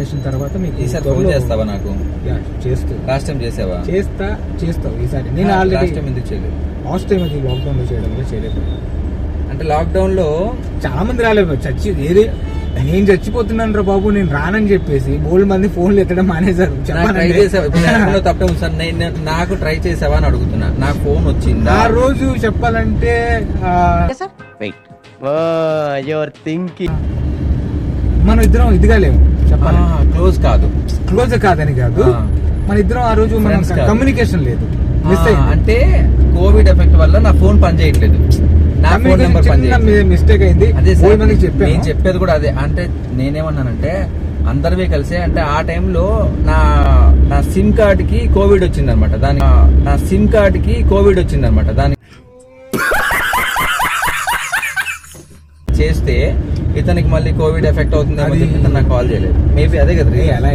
Information తర్వాత మీకు ఈసారి ఫోన్ చేస్తావా నాకు? చేస్తూ లాస్ట్ టైం చేసావా? చేస్తావు ఈసారి. నేను ఆల్రెడీ లాస్ట్ టైం ఎందుకు చేయలేదు? లాస్ట్ టైం అది లాక్డౌన్ లో చేయలేదు. అంటే లాక్డౌన్ లో చాలా మంది రాలేదు. నేను చచ్చిపోతున్నాను రా బాబు నేను రానని చెప్పేసి బోల్డ్ మంది ఫోన్లు ఎత్తడం మానేశారు. ట్రై చేసావా? తప్పే సార్, నాకు ట్రై చేసావా అని అడుగుతున్నా. నాకు ఫోన్ వచ్చింది ఆ రోజు చెప్పాలంటే మనం ఇద్దరం ఇదిగా లేవు చెప్పాలి. క్లోజ్ కాదని కాదు, మన ఇద్దరం ఆ రోజు మన కమ్యూనికేషన్ లేదు. అంటే కోవిడ్ ఎఫెక్ట్ వల్ల నా ఫోన్ పని చేయట్లేదు, నా ఫోన్ నెంబర్ పని చేయట్లేదు. మిస్టేక్ అయింది. అదే నేను చెప్పేది కూడా అదే. అంటే నేనేమన్నానంటే అందరివి కలిసి, అంటే ఆ టైంలో నా సిమ్ కార్డ్ కి కోవిడ్ వచ్చింది అనమాట. దాని చేస్తే ఇతనికి మళ్ళీ కోవిడ్ ఎఫెక్ట్ అవుతుంది నాకు కాల్ చేయలేదు. మేబీ అదే కదా. అలా